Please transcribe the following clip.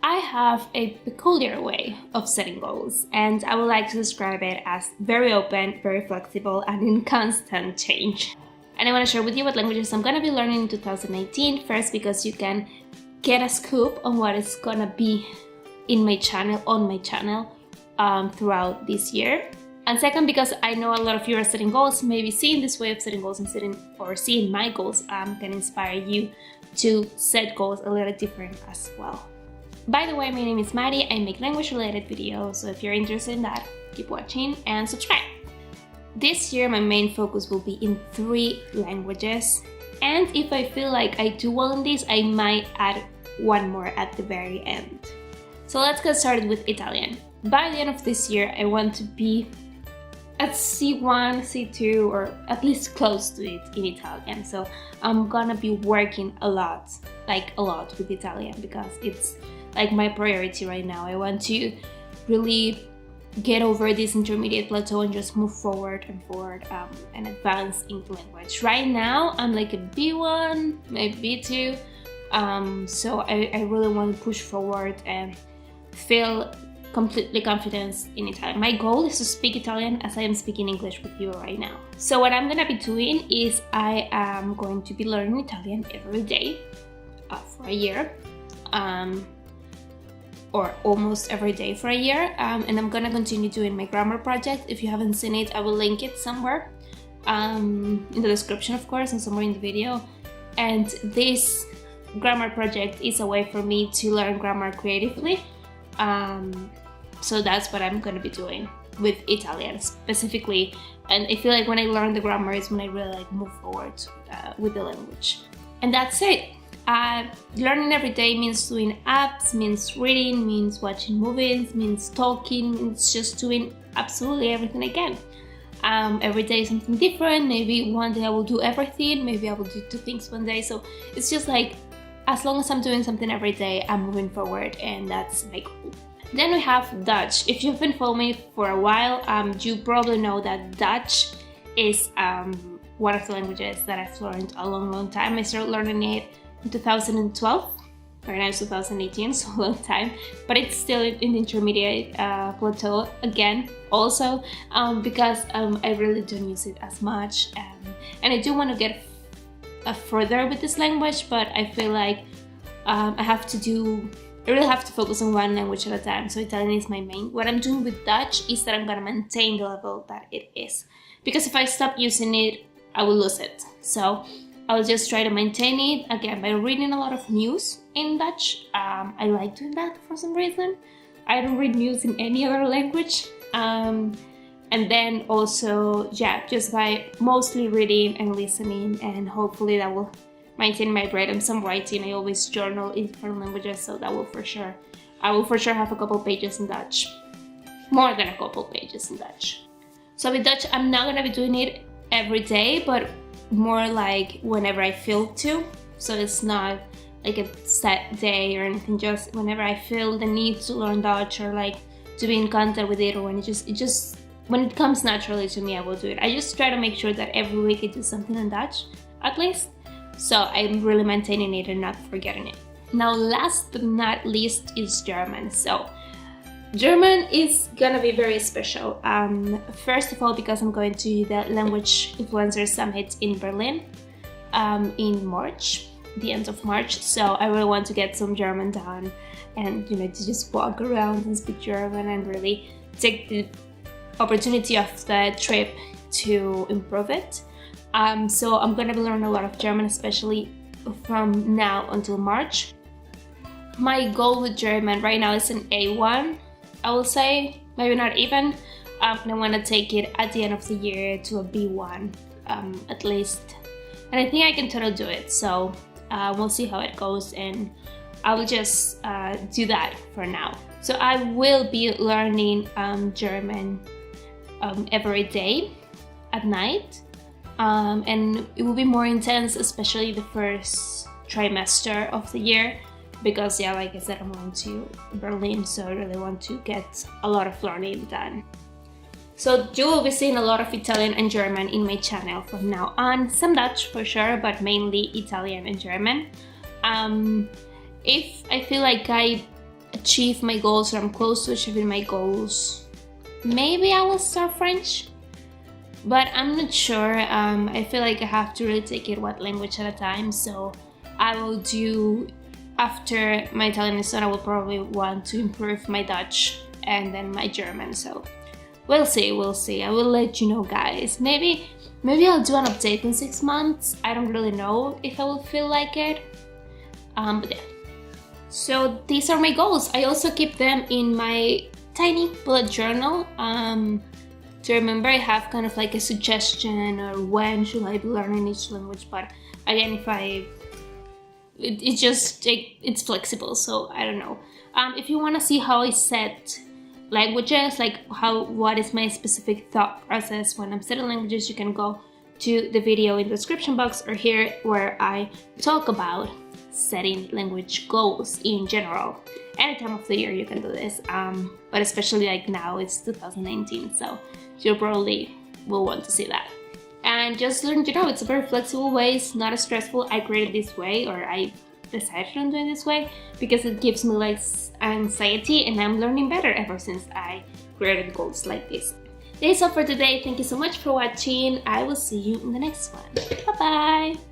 I have a peculiar way of setting goals, and I would like to describe it as very open, very flexible, and in constant change. And I want to share with you what languages I'm going to be learning in 2019. First, because you can get a scoop on what is going to be in my channel, throughout this year. And second, because I know a lot of you are setting goals, maybe seeing this way of setting goals and seeing my goals can inspire you to set goals a little different as well. By the way, my name is Maddie. I make language-related videos, so if you're interested in that, keep watching and subscribe. This year, my main focus will be in 3 languages, and if I feel like I do well in this, I might add one more at the very end. So let's get started with Italian. By the end of this year, I want to be at C1, C2, or at least close to it in Italian. So I'm gonna be working a lot with Italian because it's like my priority right now. I want to really get over this intermediate plateau and just move forward and advance in the language. Right now, I'm like a B1, maybe B2. So I really want to push forward and feel completely confident in Italian. My goal is to speak Italian as I am speaking English with you right now. So what I'm gonna be doing is I am going to be learning Italian every day for a year, or almost every day for a year, and I'm gonna continue doing my grammar project. If you haven't seen it, I will link it somewhere in the description, of course, and somewhere in the video. And this grammar project is a way for me to learn grammar creatively. So that's what I'm gonna be doing with Italian specifically, and I feel like when I learn the grammar is when I really move forward with the language. And that's it. Learning every day means doing apps, means reading, means watching movies, means talking, means just doing absolutely everything I can. Every day is something different. Maybe one day I will do everything, maybe I will do 2 things one day. So it's just like, as long as I'm doing something every day, I'm moving forward, and that's my goal. Then we have Dutch. If you've been following me for a while, you probably know that Dutch is one of the languages that I've learned a long time. I started learning it in 2012. Right now it's 2018, so a long time. But it's still in the intermediate plateau again, also because I really don't use it as much, and I do want to get further with this language, but I feel like I really have to focus on one language at a time. So Italian is my main. What I'm doing with Dutch is that I'm gonna maintain the level that it is, because if I stop using it, I will lose it. So I'll just try to maintain it again by reading a lot of news in Dutch. I like doing that for some reason. I don't read news in any other language. And then also, yeah, just by mostly reading and listening, and hopefully that will maintain my brain and some writing. I always journal in different languages, so that will I will for sure have a couple pages in Dutch. More than a couple pages in Dutch. So with Dutch, I'm not gonna be doing it every day, but more like whenever I feel to. So it's not like a set day or anything, just whenever I feel the need to learn Dutch, or like to be in contact with it, or when when it comes naturally to me, I will do it. I just try to make sure that every week I do something in Dutch, at least. So I'm really maintaining it and not forgetting it. Now, last but not least is German. So German is gonna be very special. First of all, because I'm going to the Language Influencer Summit in Berlin in March, the end of March. So I really want to get some German done, and to just walk around and speak German and really take the opportunity of the trip to improve it. So I'm gonna be learning a lot of German, especially from now until March. My goal with German right now is an A1, I will say, maybe not even. And I want to take it at the end of the year to a B1 at least, and I think I can totally do it. So we'll see how it goes, and I will just do that for now. So I will be learning German every day at night, and it will be more intense, especially the first trimester of the year, because yeah, like I said, I'm going to Berlin, so I really want to get a lot of learning done. So you will be seeing a lot of Italian and German in my channel from now on. Some Dutch for sure, but mainly Italian and German. If I feel like I achieve my goals, or I'm close to achieving my goals, maybe I will start French, but I'm not sure. I feel like I have to really take it one language at a time, so I will do, after my Italian is done, I will probably want to improve my Dutch and then my German, so we'll see. I will let you know, guys. Maybe I'll do an update in 6 months. I don't really know if I will feel like it, but yeah. So these are my goals. I also keep them in my tiny bullet journal. To remember, I have kind of like a suggestion, or when should I be learning each language, but again, it's flexible, so I don't know. If you want to see how I set languages, like what is my specific thought process when I'm setting languages, you can go to the video in the description box or here, where I talk about setting language goals in general. Any time of the year you can do this, but especially like now, it's 2019, so you probably will want to see that. And just learn to know, it's a very flexible way, it's not as stressful. I created this way, or I decided on doing this way because it gives me less anxiety, and I'm learning better ever since I created goals like this. That is all for today. Thank you so much for watching. I will see you in the next one. Bye bye!